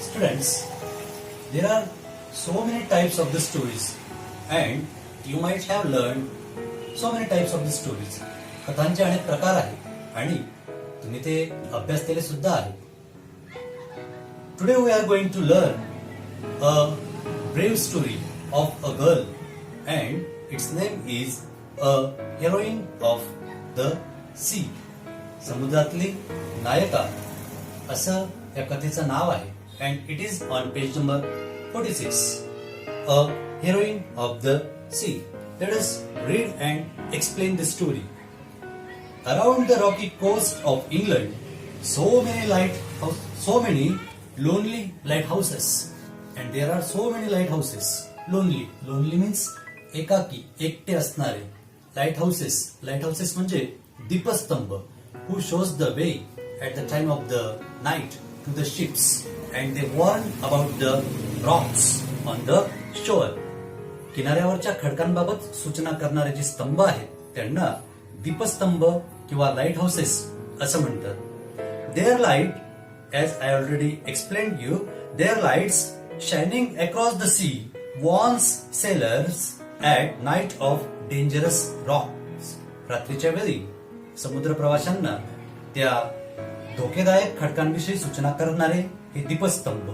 Students, there are so many types of the stories and you might have learned so many types of the stories. कथांचे अनेक प्रकार आहेत आणि तुम्ही ते अभ्यासलेले सुद्धा आहे. Today we are going to learn a brave story of a girl and its name is a heroine of the sea. समुद्रातली नायिका असं या कथेचं नाव आहे and it is on page number 46. A heroine of the sea. Let us read and explain the story. Around the rocky coast of England, so many lonely lighthouses, and there are so many lighthouses. Lonely means एकाकी, एकटे असणारे. Lighthouses म्हणजे दीपस्तंभ. Who shows the way at the time of the night to the ships, and they warn about the rocks on the shore. किनाऱ्यावरच्या खडकांबाबत सूचना करणारे जे स्तंभ आहेत त्यांना दीपस्तंभ किंवा लाईट हाऊसेस असं म्हणतात. Their light, as I already explained you, their lights shining across the sea warns sailors at night of dangerous rocks. रात्रीच्या वेळी समुद्र प्रवाशांना त्या धोकेदायक खडकांविषयी सूचना करणारे हे दीपस्तंभ.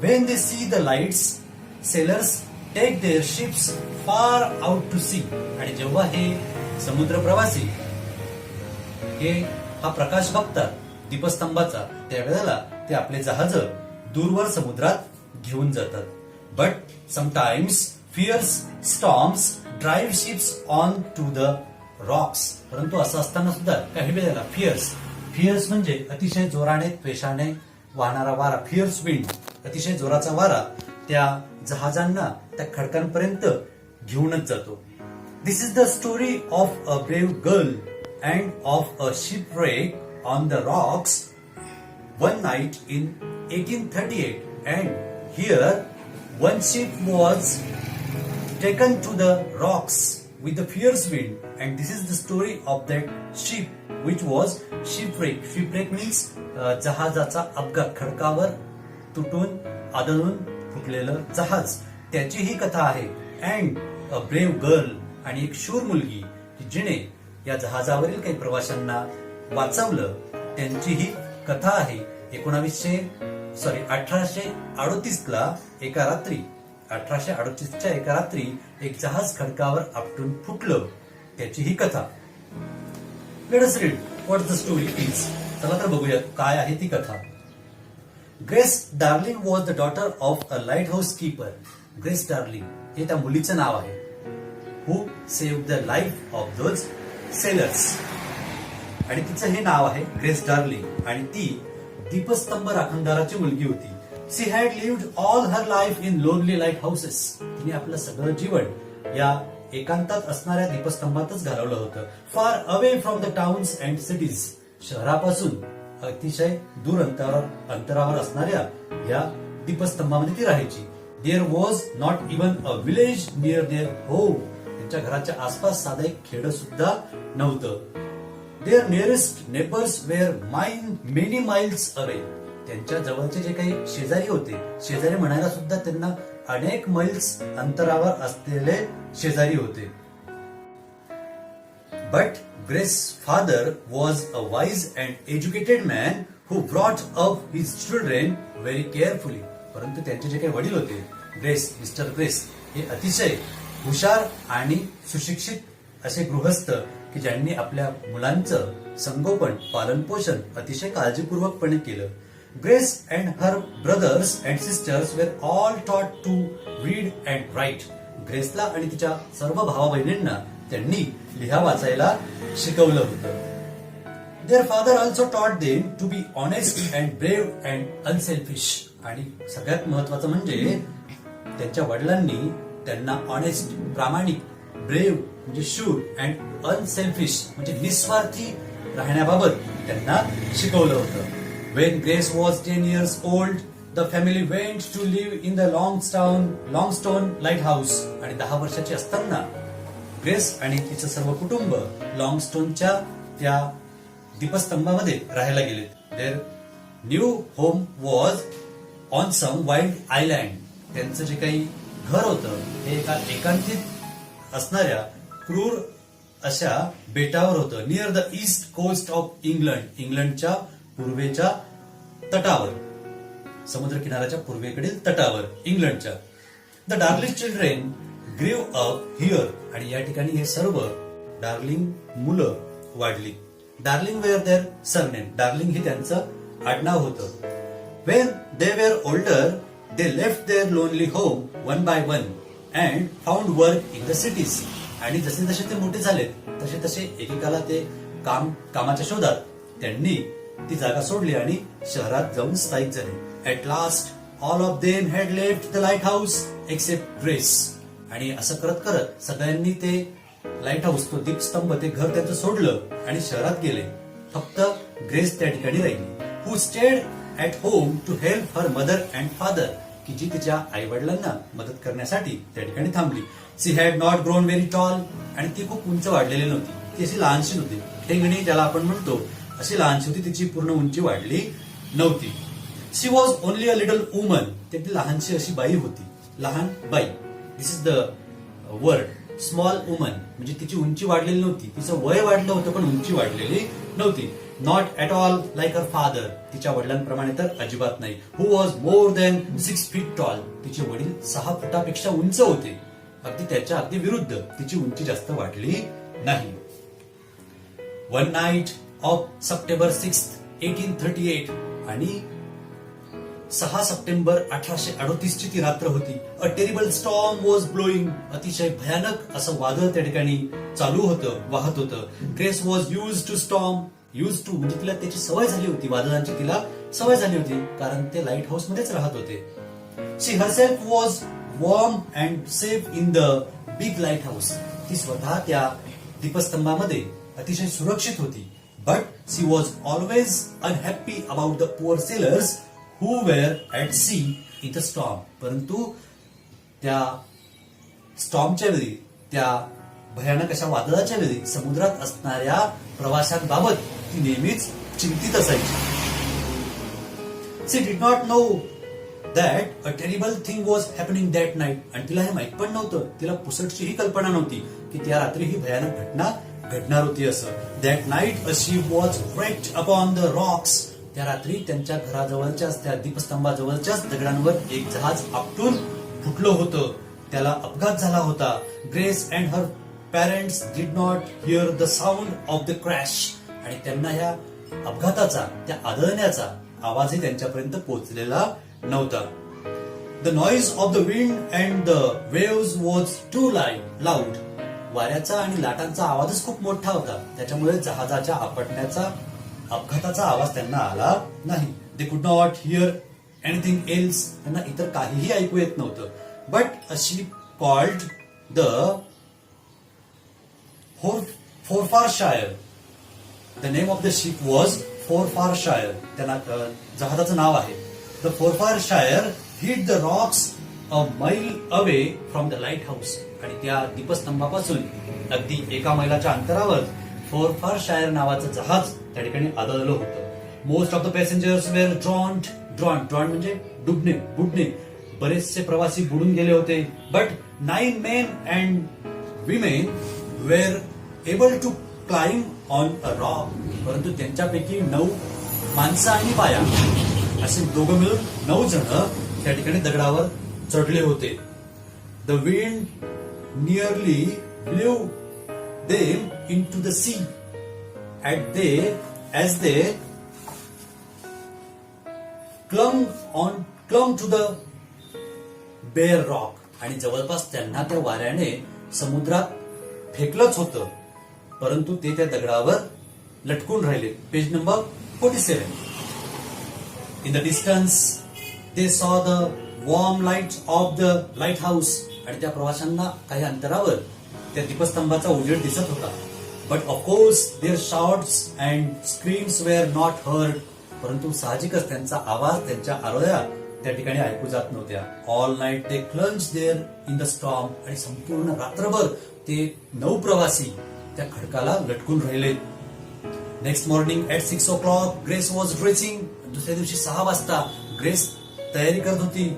When they see the lights, sailors take their ships far out to sea. आणि जेव्हा हे समुद्र प्रवासी हा प्रकाश बघतात दीपस्तंभाचा, त्यावेळेला ते आपले जहाज दूरवर समुद्रात घेऊन जातात. But sometimes fierce storms drive ships on to the rocks. परंतु असं असताना सुद्धा काही वेळेला फिअर्स म्हणजे अतिशय जोराने त्वेषाने वाहणारा वारा. फिअर्स विंड, अतिशय जोराचा वारा त्या जहाजांना त्या खडकांपर्यंत घेऊनच जातो. This is the story of a brave girl and of a shipwreck on the rocks one night in 1838. And here one ship was taken to the rocks with the fierce wind, and this is the story of that ship which was shipwreck. Shipwreck means जहाजाचा अपघात, खडकावर तुटून आदळून फुटलेलं जहाज, त्याची ही कथा आहे. And a brave girl, आणि एक शूर मुलगी की जिने या जहाजावरील काही प्रवाशांना वाचवलं, त्यांची ही कथा आहे. 1838 ला एका रात्री 1838च्या एका रात्री एक जहाज खडकावर आपटून फुटलं, त्याची ही कथा. Let us read what the story is. चला तर बघूया काय आहे ती कथा. Grace Darling was the daughter of a lighthouse keeper. Grace Darling हे त्या मुलीचं नाव आहे. Who save the life of those sailors. आणि तिचं हे नाव आहे ग्रेस डार्लिंग, आणि ती दीपस्तंभ राखणदाराची मुलगी होती. She had lived all her life in lonely lighthouses. तिने आपलं सगळं जीवन या एकांतात असणाऱ्या दीपस्तंभातच घालवलं होतं. Far away from the towns and cities. शहरापासून अतिशय दूर अंतरावर असणाऱ्या या दीपस्तंभामध्ये ती राहायची. There was not even a village near their home. त्यांच्या घराच्या आसपास साधं एक खेड सुद्धा नव्हतं. Their nearest neighbors were many miles away. त्यांच्या जवळचे जे काही शेजारी होते, शेजारी म्हणायला सुद्धा त्यांना अनेक मैल्स अंतरावर असलेले शेजारी होते. But grace father was a wise and educated man who brought up his children very carefully. परंतु त्यांचे जे काही वडील होते, मिस्टर ग्रेस हे अतिशय हुशार आणि सुशिक्षित असे गृहस्थ की ज्यांनी आपल्या मुलांचं संगोपन, पालनपोषण अतिशय काळजीपूर्वकपणे केलं. Grace and her brothers and sisters were all taught to read and write. ग्रेसला आणि तिच्या सर्व भावा बहिणींना त्यांनी लिहा वाचायला शिकवलं होतं. Their father also taught them to be honest and brave and unselfish. आणि सगळ्यात महत्वाचं म्हणजे त्यांच्या वडिलांनी त्यांना ऑनेस्ट, प्रामाणिक, ब्रेव म्हणजे शूर, अँड अनसेल्फिश म्हणजे निस्वार्थी राहण्याबाबत त्यांना शिकवलं होतं. When Grace was 10 years old, the family went to live in the Longstone Lighthouse. आणि 10 वर्षाची असताना ग्रेस आणि तिचं सर्व कुटुंब लॉंगस्टोनच्या त्या दीपस्तंभामध्ये राहायला गेले. Their new home was on some wild island. त्यांचं जे काही घर होतं हे एका एकांतित असणाऱ्या क्रूर अशा बेटावर होतं, near the east coast of England. इंग्लंडच्या पूर्वेच्या तटावर, समुद्र किनाऱ्याच्या पूर्वेकडील तटावर इंग्लंडच्या. The Darling children grew up here. आणि या ठिकाणी हे सर्व डार्लिंग मुलं वाढली. Darling were their surname. Darling हे त्यांचं आडनाव होतं. When they were older they left their lonely home one by one and found work in the cities. आणि जसे जसे ते मोठे झाले तसे तसे एकेकाला ते कामाच्या शोधात त्यांनी ती जागा सोडली आणि शहरात जाऊन स्थायिक झाले. At last all of them had left the light house except Grace. आणि असं करत करत सगळ्यांनी ते लाईट हाऊस, तो दीपस्तंभ, ते घर त्यांचं सोडलं आणि शहरात गेले. फक्त ग्रेस त्या ठिकाणी राहिली. Who stayed at home to help her mother and father. की जी तिच्या आई वडिलांना मदत करण्यासाठी त्या ठिकाणी थांबली. She had not grown very tall. आणि ती खूप उंच वाढलेली नव्हती, ती अशी लहानशी होती. ठेंगणी ज्याला आपण म्हणतो अशी लहानशी होती, तिची पूर्ण उंची वाढली नव्हती. She was only a little woman. ती लहानशी अशी बाई होती, लहान बाई. This is the word small woman. म्हणजे तिची उंची वाढलेली नव्हती, तिचं वय वाढलं होतं पण उंची वाढलेली नव्हती. Not at all like her father. तिच्या वडिलांप्रमाणे तर अजिबात नाही. Who was more than 6 feet tall. तिचे वडील 6 फुटापेक्षा उंच होते. अगदी त्याच्या अगदी विरुद्ध तिची उंची जास्त वाढली नाही. One night of September 6, 1838. आणि 6 सप्टेंबर 1838 ची ती रात्र होती. A terrible storm was blowing. अतिशय भयानक असं वादळ त्या ठिकाणी चालू होतं, वाहत होतं. Grace was used to storm. Used to म्हणजे तिला त्याची सवय झाली होती, वादळांची तिला सवय झाली होती, कारण ते लाईट हाऊस मध्येच राहत होते. She herself was warm and safe in the big lighthouse. ती स्वतः त्या दीपस्तंभामध्ये अतिशय सुरक्षित होती. But she was always unhappy about the poor sailors who were at sea in the storm. परंतु त्या स्टॉर्मच्या वेळी, त्या भयानक अशा वादळाच्या वेळी समुद्रात असणाऱ्या प्रवाशांबाबत ती नेहमीच चिंतित असायची. She did not know that a terrible thing was happening that night. आणि तिला हे माहित पण नव्हतं, तिला पुसटची ही कल्पना नव्हती की त्या रात्री ही भयानक घटना घडणार होती असं. That night a ship was wrecked upon the Roxx. त्या रात्री त्यांच्या घराजवळच्याच, त्या दीपस्तंभाजवळच्याच दगडांवर एक जहाज आपटून फुटलं होतं. त्याला अपघात झाला होता. Grace and her parents did not here the sound of the crash. आणि त्यांना ह्या अपघाताचा, त्या आदळण्याचा आवाजही त्यांच्यापर्यंत पोहोचलेला नव्हता. The noise of the wind and the waves was too loud. वाऱ्याचा आणि लाटांचा आवाजच खूप मोठा होता, त्याच्यामुळे जहाजाच्या आपटण्याचा, अपघाताचा आवाज त्यांना आला नाही. They could not here anything else. त्यांना इतर काहीही ऐकू येत नव्हतं. But a ship called the Forfarshire. The name of the ship was Forfarshire. त्यांना जहाजाचं नाव आहे. The Forfarshire hit the rocks a mile away from the light house. आणि त्या दीपस्तंभापासून अगदी 1 मैलाच्या अंतरावर फोरफारशायर नावाचं जहाज त्या ठिकाणी आदळलं होतं. Most of the passengers were drowned म्हणजे बुडणे. बरेचसे प्रवासी बुडून गेले होते. But 9 men and women were able to climb on a rock. परंतु त्यांच्यापैकी 9 माणसं आणि बाया असे दोघं मिळून 9 जण त्या ठिकाणी दगडावर चढले होते. The wind nearly blew them into the sea as they clung to the bare rock. आणि जवळपास त्यांना त्या वाऱ्याने समुद्रात फेकलंच होतं, परंतु ते त्या दगडावर लटकून राहिले. Page number 47. In the distance they saw the warm lights of the light house. आणि त्या प्रवाशांना काही अंतरावर त्या दीपस्तंभाचा उजेड दिसत होता. But of course their shouts and screams were not heard. परंतु साहजिकच त्यांचा आवाज, त्यांच्या आरोळ्या त्या ठिकाणी ऐकू जात नव्हत्या. All night they clung there in the storm. आणि संपूर्ण रात्रभर ते 9 प्रवासी त्या खडकाला लटकून राहिले. Next morning at 6 o'clock grace was dressing. दुसऱ्या दिवशी 6 वाजता ग्रेस तयारी करत होती.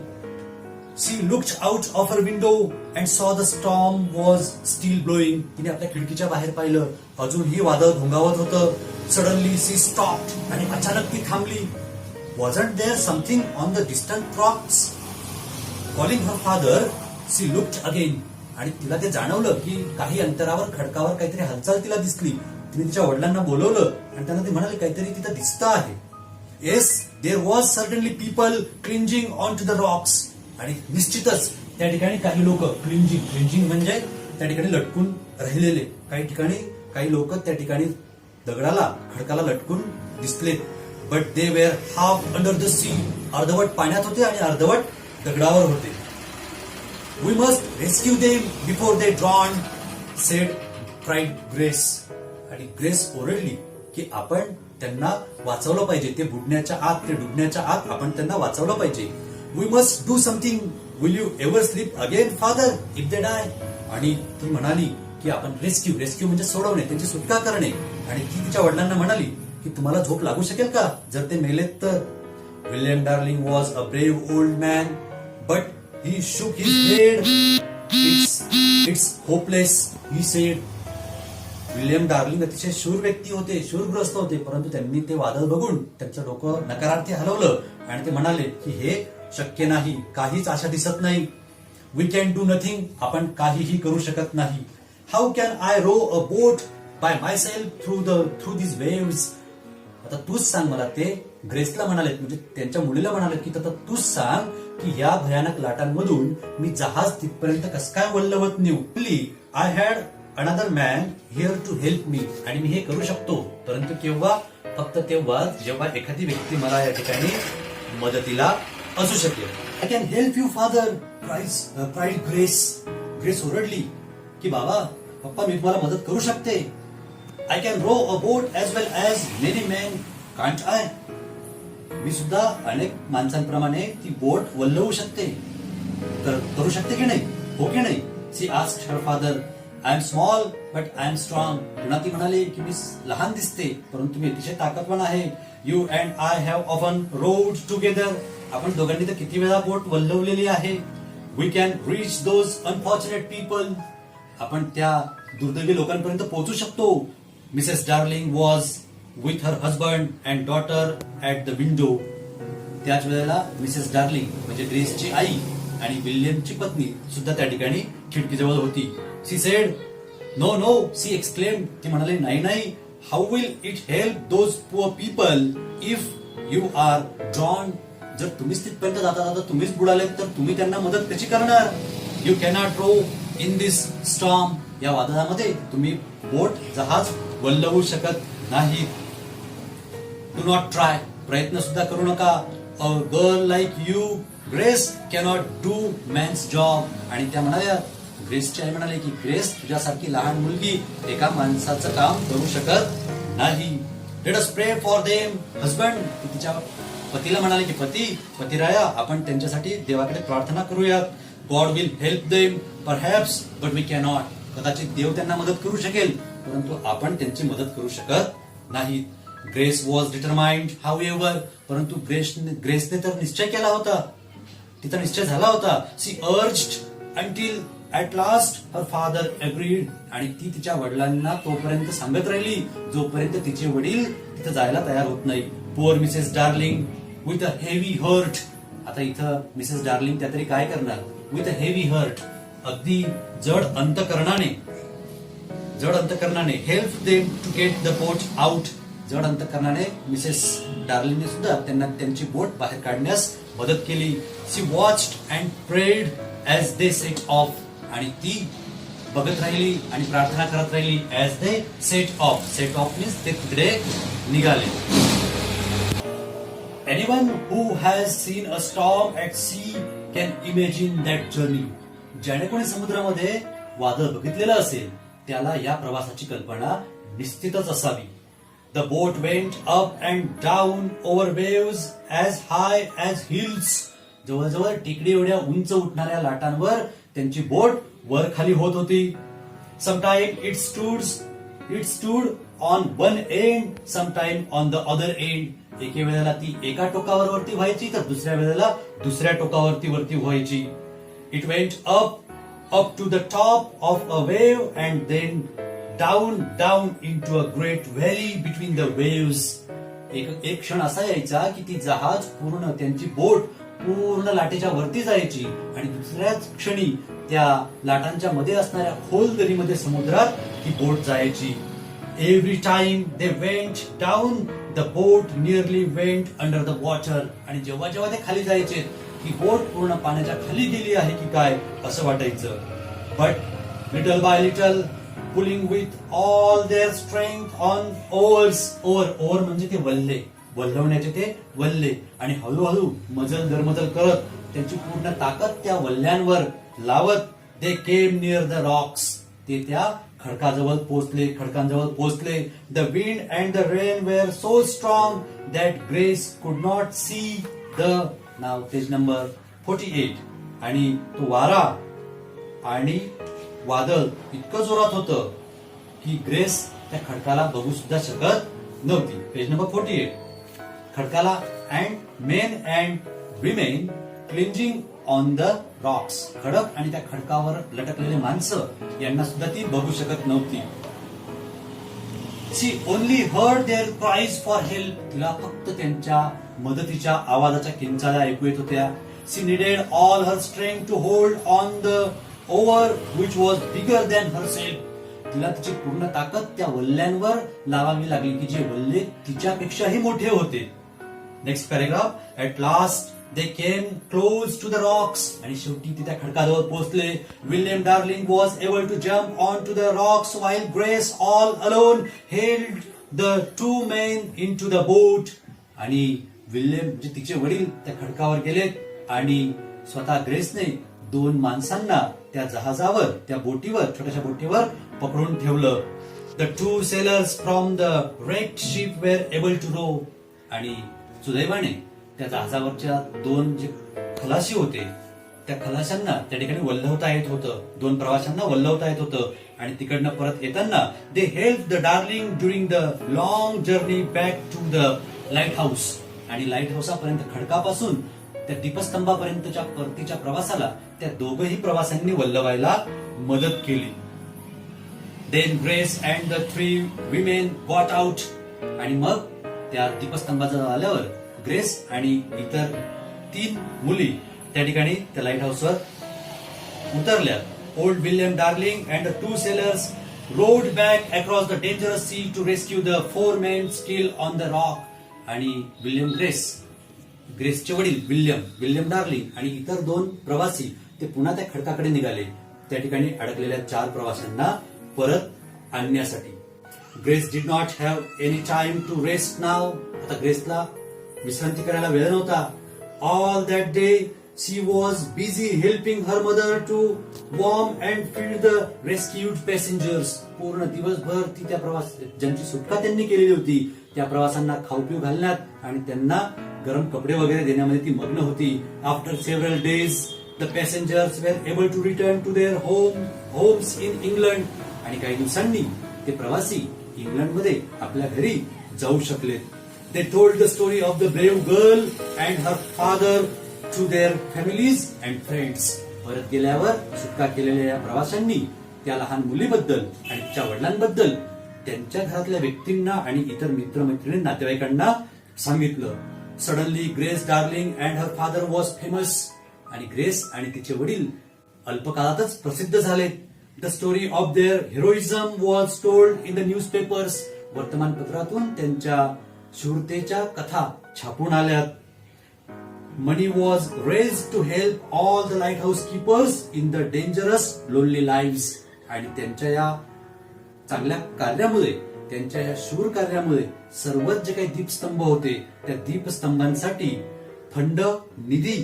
She looked out of her window and saw the storm was still blowing. तिने आपल्या खिडकीच्या बाहेर पाहिलं, अजूनही वादळ घोंगावत होतं. Suddenly she stopped आणि अचानक ती थांबली. Wasn't there something on the distant rocks? Calling her father, she looked again. आणि तिला ते जाणवलं की काही अंतरावर खडकावर काहीतरी हालचाल तिला दिसली. तिने तिच्या वडिलांना बोलवलं आणि त्यांना ते म्हणाले काहीतरी तिथं दिसतं आहे. Yes, there was certainly people clinging onto the rocks. आणि निश्चितच त्या ठिकाणी काही लोक क्लिंजिंग म्हणजे त्या ठिकाणी लटकून राहिलेले. काही ठिकाणी काही लोक त्या ठिकाणी दगडाला खडकाला लटकून दिसले. But they were half under the sea. अर्धवट पाण्यात होते आणि अर्धवट दगडावर होते. We must rescue them before they drown, said cried Grace. आणि ग्रेस ओरडली की आपण त्यांना वाचवलं पाहिजे. ते बुडण्याच्या आत आपण त्यांना वाचवलं पाहिजे. We must do something. Will you ever sleep again father if they die. आणि ती म्हणाली की आपण रेस्क्यू म्हणजे सोडवणे, त्यांची सुटका करणे. आणि ती तिच्या वडिलांना म्हणाली की तुम्हाला झोप लागू शकेल का जर ते मेलेत तर. William Darling was a brave old man but he shook his head. It's hopeless he said. William darling अतिशय शूर व्यक्ती होते, शूरग्रस्त होते, परंतु त्यांनी ते वादळ बघून त्यांचं डोकं नकारार्थी हलवलं आणि ते म्हणाले की हे शक्य नाही, काहीच आशा दिसत नाही. We can do nothing. आपण काहीही करू शकत नाही. How can I row a boat by myself through this waves. आता तूच सांग मला. ते ग्रेसला म्हणाले म्हणजे त्यांच्या मुलीला म्हणाले की आता तूच सांग की या भयानक लाटांमधून मी जहाज तिथपर्यंत कसं काय वल्लवत नेऊ. I had another man here to help me. आणि मी हे करू शकतो, परंतु केव्हा? फक्त तेव्हा जेव्हा एखादी व्यक्ती मला या ठिकाणी मदतीला असू शकेल. I can help you father cried Grace. Grace ओरडली की बाबा पप्पा मी तुम्हाला मदत करू शकते. I can row a boat as well as many man can't I. मी सुद्धा अनेक माणसांप्रमाणे ती बोट वल्लवू शकते. तर करू शकते की नाही? हो की नाही? She asked her father. I am small but I am strong. पुन्हा ती म्हणाली की मी लहान दिसते परंतु मी अतिशय ताकदवान आहे. You and I have often rowed together. आपण दोघांनी तर किती वेळा बोट वल्लवलेली आहे. We can reach those unfortunate people. आपण त्या दुर्दैवी लोकांपर्यंत पोहोचू शकतो. Mrs Darling was with her husband and daughter at the window. त्याच वेळेला मिसेस डार्लिंग म्हणजे ग्रेसची आई आणि विल्यमची पत्नी सुद्धा त्या ठिकाणी खिडकीजवळ होती. She said no no. She exclaimed. ती म्हणाली नाही नाही. How will it help those poor people if you are drowned. जर तुम्हीच तिथपर्यंत जाता तुम्हीच बुडालेत तर तुम्ही त्यांना मदत कशी करणार. You cannot row in this storm. या वादळामध्ये तुम्ही जहाज वल्लवू शकत नाही. Do not try. प्रयत्न सुद्धा करू नका. A girl like you Grace cannot do man's job. आणि त्या म्हणाल्या ग्रेसची आई म्हणाले की ग्रेस तुझ्यासारखी लहान मुलगी एका माणसाचं काम करू शकत नाही. लेट अस प्रे फॉर देम हजबंड. तिच्या पतीला म्हणाले की पतिराया आपण त्यांच्यासाठी देवाकडे प्रार्थना करूयात. God will help them perhaps but we cannot. कदाचित देव त्यांना मदत करू शकेल परंतु आपण त्यांची मदत करू शकत नाही. Grace was determined how ever. परंतु ग्रेसने तर निश्चय केला होता. तिचा निश्चय झाला होता. She urged until at last her father agreed. आणि ती तिच्या वडिलांना तोपर्यंत सांगत राहिली जोपर्यंत तिचे वडील तिथे जायला तयार होत नाही. Poor Mrs Darling with a heavy heart. आता इथं मिसेस डार्लिंग त्या तरी काय करणार. With a heavy heart. अगदी जड अंतकरणाने help them to get the boat out. जड अंतकरणाने मिसेस डार्लिंगने सुद्धा त्यांना त्यांची बोट बाहेर काढण्यास मदत केली. She watched and prayed as they set off. आणि ती बघत राहिली आणि प्रार्थना करत राहिली as they set off. Set off means ते तिकडे निघाले. Anyone who has seen a storm at sea can imagine that journey. ज्याने कोणी समुद्रामध्ये वादळ बघितलेलं असेल त्याला या प्रवासाची कल्पना निश्चितच असावी. The boat went up and down over waves as high as hills. जवळजवळ टेकडी एवढ्या उंच उठणाऱ्या लाटांवर त्यांची बोट वर खाली होत होती. Sometime it stood on one end sometime on the other end. एके वेळेला ती एका टोकावर वरती व्हायची तर दुसऱ्या वेळेला दुसऱ्या टोकावरती वरती व्हायची. It went up to the top of a wave and then down into a great valley between the waves. एक क्षण असा यायचा की ती जहाज पूर्ण, त्यांची बोट पूर्ण लाटेच्या वरती जायची आणि दुसऱ्याच क्षणी त्या लाटांच्या मध्ये असणाऱ्या खोल दरीमध्ये समुद्रात ती बोट जायची. Every time they went down the boat nearly went under the water. आणि जेव्हा जेव्हा ते खाली जायचे ती बोट पूर्ण पाण्याच्या खाली गेली आहे की काय असं वाटायचं. But little by little pulling with all their strength on oars. Oar म्हणजे ते वल्ले, वल्लवण्याचे ते वल्ले. आणि हळूहळू मजल दरमजल करत त्यांची पूर्ण ताकद त्या वल्ल्यांवर लावत they came near the rocks. ते त्या खडकांजवळ पोहोचले. The wind and the rain were so strong that Grace could not see the. Now page number 48. आणि तो वारा आणि वादळ इतकं जोरात होतं की ग्रेस त्या खडकाला बघू सुद्धा शकत नव्हती. Page number 48. खडकाला and men and women clinging on the rocks. खडक आणि त्या खडकावर लटकलेले माणसं यांना सुद्धा ती बघू शकत नव्हती. She only heard their cries for help. तिला फक्त त्यांच्या मदतीच्या आवाजाच्या किंचाळ्या ऐकू येत होत्या. She needed all her strength to hold on the oar which was bigger than herself. तिला तिची पूर्ण ताकद त्या वल्ल्यांवर लावावी लागली की जे वल्ले तिच्यापेक्षाही मोठे होते. Next paragraph. At last they came close to the rocks. आणि शेवटी ती त्या खडकाजवळ पोहोचले. William Darling was able to jump on to the rocks while Grace all alone held the two men into the boat. आणि William म्हणजे तिचे वडील त्या खडकावर गेलेत आणि स्वतः ग्रेसने 2 माणसांना त्या जहाजावर, त्या बोटीवर, छोट्याशा बोटीवर पकडून ठेवलं. The 2 sellers from the wrecked ship were able to row. आणि सुदैवाने त्या जहाजावरच्या 2 जे खलाशी होते त्या खलाशांना त्या ठिकाणी वल्लवता येत होतं. 2 प्रवाशांना वल्लवता येत होतं. आणि तिकडनं परत येताना they help the Darling during the long journey back to the light house. आणि लाईट हाऊसापर्यंत, खडकापासून त्या दीपस्तंभापर्यंतच्या परतीच्या प्रवासाला त्या दोघही प्रवाशांनी वल्लवायला मदत केली. Then Grace and the 3 women got out. आणि मग त्या दीपस्तंभाजवळ आल्यावर ग्रेस आणि इतर 3 मुली त्या ठिकाणी त्या लाईट हाऊसवर उतरल्या. Old William Darling and the 2 sailors rowed back across the dangerous sea to rescue the 4 men still on the rock. आणि ग्रेसचे वडील विल्यम डार्लिंग आणि इतर 2 प्रवासी ते पुन्हा त्या खडकाकडे निघाले त्या ठिकाणी अडकलेल्या 4 प्रवाशांना परत आणण्यासाठी. Grace did not have any time to rest now. आता ग्रेसला विश्रांती करायला वेळ नव्हता. All that day she was busy helping her mother to warm and feed the rescued passengers. पूर्ण दिवसभर ती त्या ज्यांची सुटका त्यांनी केलेली होती त्या प्रवाशांना खाऊ पिऊ घालण्यात आणि त्यांना गरम कपडे वगैरे देण्यामध्ये ती मग्न होती. After several days the passengers were able to return to their homes in England. आणि काही दिवसांनी ते प्रवासी इंग्लंडमध्ये आपल्या घरी जाऊ शकले. They told the story of the brave girl and her father to their families and friends. परत गेल्यावर सुटका केलेल्या या प्रवाशांनी त्या लहान मुलीबद्दल आणि तिच्या वडिलांबद्दल त्यांच्या घरातल्या व्यक्तींना आणि इतर मित्रमैत्रिणी नातेवाईकांना सांगितलं. Suddenly Grace Darling and her father was famous. आणि ग्रेस आणि तिचे वडील अल्पकाळातच प्रसिद्ध झाले. The story of their heroism was told in the newspapers. वर्तमानपत्रातून त्यांच्या शूरतेच्या कथा छापून आल्यात. Money was raise to help all the light house keepers in the dangerous lonely lives. आणि त्यांच्या या चांगल्या कार्यामुळे, त्यांच्या या शूर कार्यामुळे सर्वच जे काही दीपस्तंभ होते त्या दीपस्तंभांसाठी फंड, निधी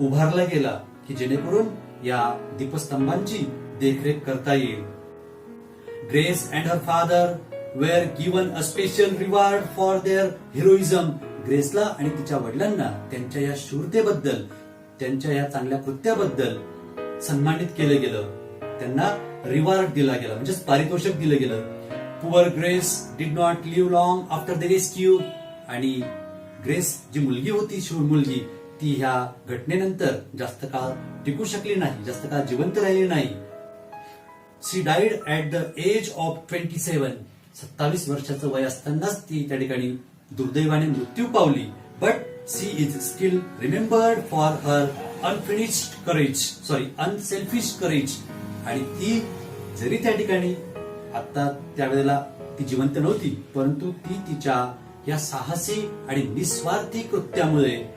उभारला गेला की जेणेकरून या दीपस्तंभांची देखरेख करता येईल. Grace and her father were given a special reward for their heroism. ग्रेसला आणि तिच्या वडिलांना त्यांच्या या शूरतेबद्दल, त्यांच्या या चांगल्या कृत्याबद्दल सन्मानित केलं गेलं. त्यांना रिवॉर्ड दिला गेला म्हणजेच पारितोषिक दिलं गेलं. Poor Grace did not live long after the rescue. आणि ग्रेस जी मुलगी होती, शूर मुलगी, ती ह्या घटनेनंतर जास्त काळ टिकू शकली नाही, जास्त काळ जिवंत राहिली नाही. She died at the age of 27. 27 वर्षाचं वय असतानाच ती त्या ठिकाणी दुर्दैवाने मृत्यू पावली. But she is steel remembered for her unselfish courage. आणि ती जरी त्या ठिकाणी आता त्यावेळेला ती जिवंत नव्हती, परंतु ती तिच्या या साहसी आणि निस्वार्थी कृत्यामुळे